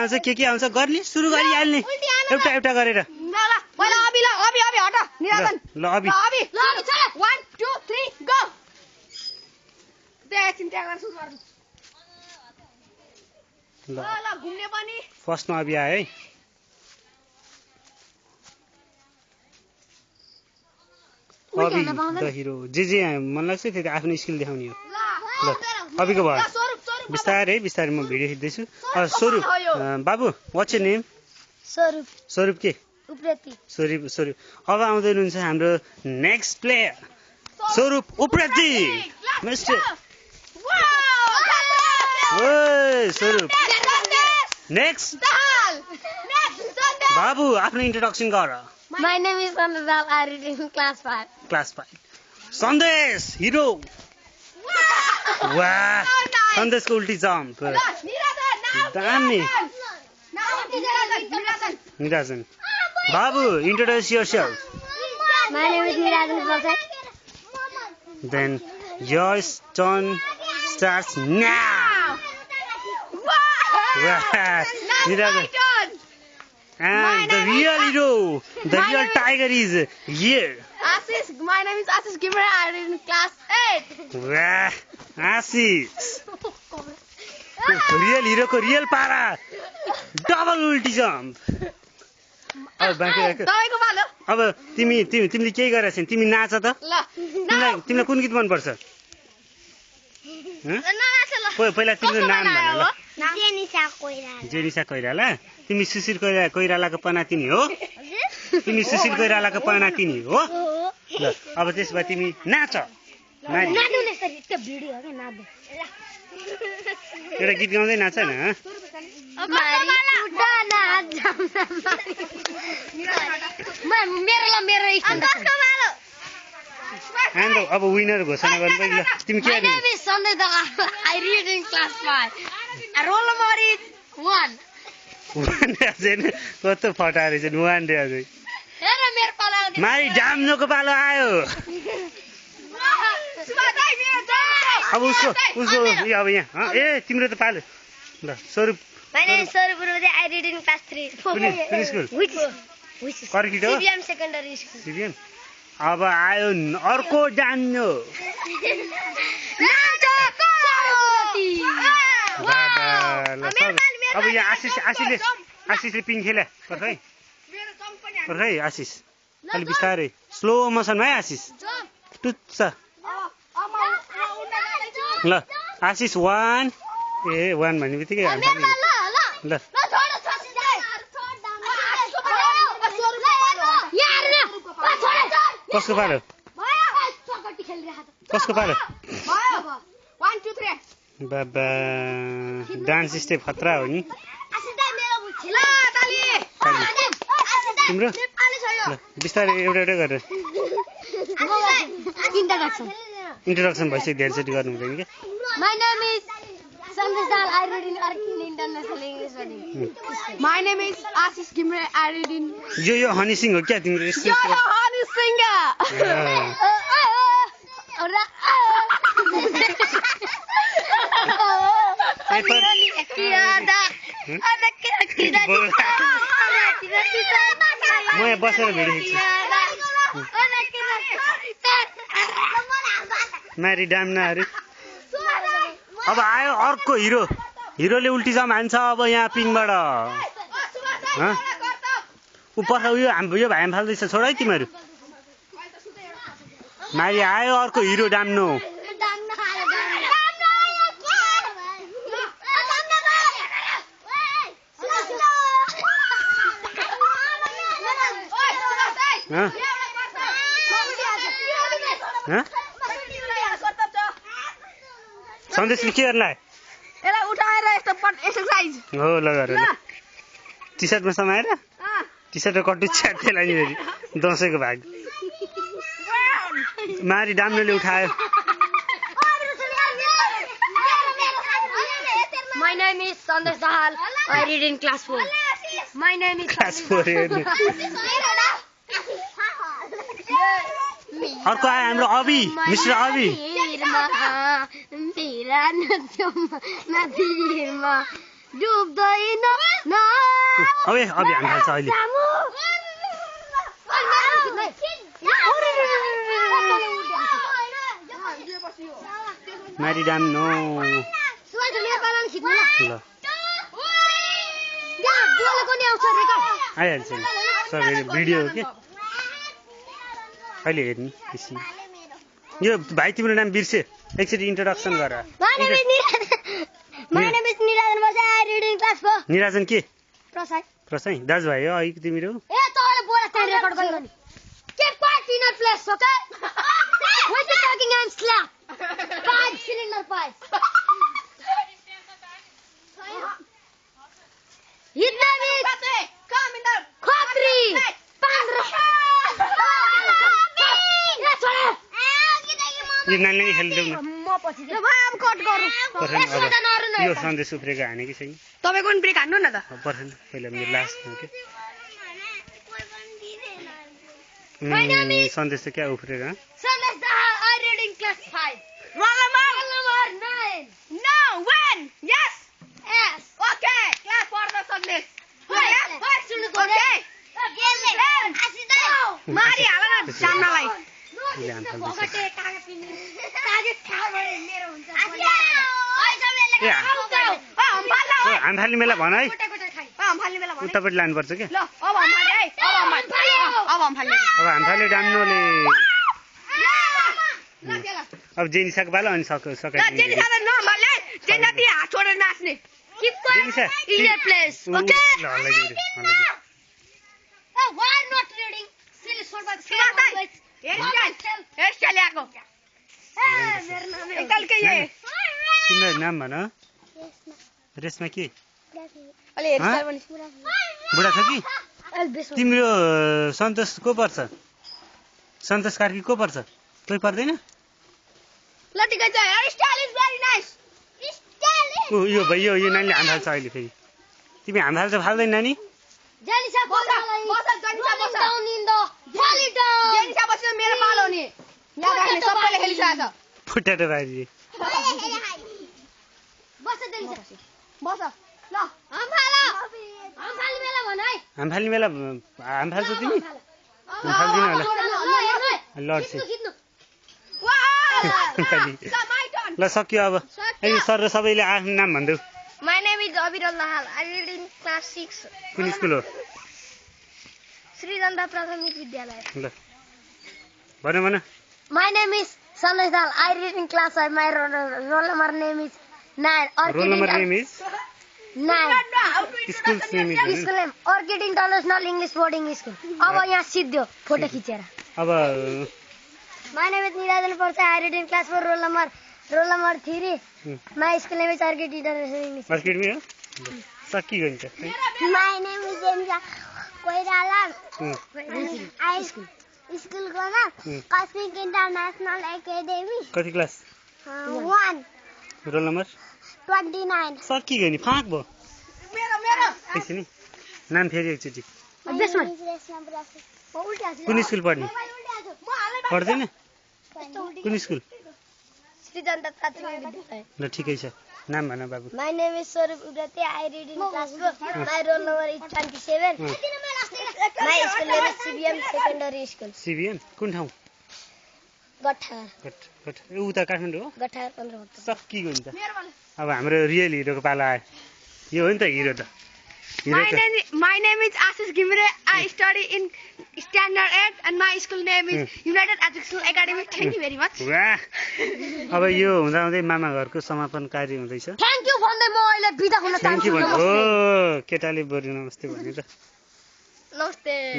आउँछ के आउँछ गर्ने सुरु गरिहाल्ने एउटा एउटा गरेर ल पहिला अबि ल अबि हट निराजन ल अबि ल 1 2 3 गो त्यहाँ चिन्ता गर्छु ल घुम्ने पनि फर्स्टमा अबि आयो है अबि द हिरो जे मन लाग्छ त्यो आफ्नो स्किल देखाउने हो ल अबिको भयो बिस्तारै म भिडियो खिच्दैछु स्वरूप बाबु व्हाट्स योर नेम स्वरूप के उप्रेती स्वरूप अब आउँदै हुनुहुन्छ हाम्रो नेक्स्ट प्लेयर स्वरूप उप्रेती मिस्टर ओए स्वरूप नेक्स्ट बाबु आफ्नो इन्ट्रोडक्सन गर My name is Sandesh. I read in class 5. Class 5. Sandesh, hero. Wow. Sandesh को उल्टी जम्प. दामी. Nirajan. Babu, introduce yourself. My name is Nirajan Prasad. Then your turn starts now. Wow. Nirajan. And the real hero, the real tiger is here. Ashish, my name is Ashish Gimra. I read in class 8. Wow, Ashish. Real hero को real पारा. Double ulti jump. अब बाँकी तपाईको पालो. अब तिमीले के गरेछन्? तिमी नाच त? ल. तिमीलाई कुन गीत मन पर्छ? पहिला तिम्रो नाम भन ल. जेनिसा कोइराला. तिमी सुशील कोइरालाको पनातिनी हो? तिमी सुशील कोइरालाको पनातिनी हो? ल अब त्यसपछि तिमी नाच. एउटा गीत गाउँदै नाच न. अब विनर घोषणा गर्नु पर्यो ल. तिमी के गर्ने? I read in class 5. Roll number is 1. कस्तो फटा रहेछ नुहान रे अझै. मारी डाम्नोको पालो आयो. अब उसको अब यहाँ ए तिम्रो त पालो ल. स्वरूप My name is Swarup Urvati. I read in class 3. कुन स्कुल? कर्किट हो? CBM secondary school. CBM. अब आयो अर्को जान्यो. अब यहाँ आशिषले पिङ खेले है आशिष अलि बिस्तारै स्लो मोसनमा है आशिष टुच्छ ल आशिष 1 भन्ने बित्तिकै ल कसको पालो बाबा डान्स स्टेप खतरा हो नि तिम्रो ल बिस्तारै एउटा गरेर इन्ट्रोडक्सन भइसक्यो धेरैचोटि गर्नु हुँदैन के. My name is Sandesh Dal. I read in Arkin International English Medium. My name is Ashish Gimra. I read in यो हनी सिंह हो क्या तिम्रो? यो हनी सिंह. म यहाँ बसेर भिडियो खिच्छु. मारी डाम्नाहरू. अब आयो अर्को हिरोले उल्टी जम हान्छ अब यहाँ पिङबाट. ऊ पर्छ यो भाइ फाल्दैछ छोड है तिमीहरू. मारी आयो अर्को हिरो डाम्नु. सन्देशले के गर्ला? यसलाई उठाएर यस्तो एक्सरसाइज हो ल गरे ल. टी सर्टमा समाएर टी सर्ट र कट्टु च्यातेलाई नि फेरि दसैँको भाग. मारी डाम्नुले उठायो. My name is Sandesh Dal. I read in class 4. My name is class 4 हेर्नु. अर्को आयो हाम्रो अबि मिस्टर अबि. मेरा नदीमा डुब्दैन न अबे अभि हान्न थाल्छ अहिले म्यारिडाम नो ल आइहाल्छ नि सबै भिडियो हो के अहिले हेर्ने एकछिन यो भाइ तिम्रो नाम बिर्से एकचोटि इन्ट्रोडक्सन गर निराजन के प्रसाई दाजुभाइ हो अघि तिमीहरू यो नानीले खेल्दैनौ यो सन्देश उफ्रेको हाने कि छैन तपाईको पनि ब्रेक हान्नु न त पर्खन पहिला मेरो लास्ट हो के सन्देश चाहिँ क्या उफ्रेर हामफाल्ने बेला भन है उतापट्टि लानुपर्छ क्या अब हामफाल्ने डाम्नोले अब जेनिसाको पालो अनि तिम्रो नाम भन रेशमा के बुढा छ कि तिम्रो सन्तोष को पर्छ सन्तोष कार्की को पर्छ कोही पर्दैन यो भाइ यो नानीले हाम फाल्छ अहिले फेरि तिमी हाम फाल्छ फाल्दैन नानी फुटाएर बाहिर हाम फाल्ने बेला हाम फाल्छ तिमी फाल्दिन होला लड्छ ल सक्यो अब सर र सबैले आफ्नो नाम भन्देऊ My name is Abhiral Nahal. I read in class 6. कुन स्कुल हो Sri Janta Prathamik Vidyalaya. ल भन My name is Sandesh Dal. I read in class 5. My roll number name is 9. Roll number name is 9. स्कुलको name is School name Orchid International English Boarding School. अब यहाँ सिद्धो photo खिचेर. अब My name is Nirajan Parsai. I read in class 4. Roll number 3. My school name is Orchid International English. Market में हो सक्की गन्छ My name is Emja Koirala. I school को नाम Cosmic International Academy. कति class 1. Roll number 29. सक्की गयो नि फाक भयो एकछिन नि नाम फेरि एकचोटि कुन स्कुल पढ्ने पढ्दैन कुन school Sri Janta Prathamik Vidyalaya. ल ठिकै छ नाम भन बाबु My name is Swarup Ugrate. I read in class 4. My roll number is 27. My school name is CBM Secondary School. सिबिएन कुन ठाउँ Gathar. उता काठमाडौँ हो Gathar 15. सक्की गयो नि त अब हाम्रो रियल हिरोको पाला आयो यो हो नि त हिरो त My name is Ashish Gimre. I study in Standard 8 and my school name is United Educational Academy. Thank you very much. वाह अब यो हुँदा हुँदै मामा घरको समापन कार्य हुँदैछ Thank you भन्दै म अहिले बिदा हुन थ्याङ्क चाहन्छु यू भन्नु हो केटाले बोल्नु नमस्ते भन्यो त नमस्ते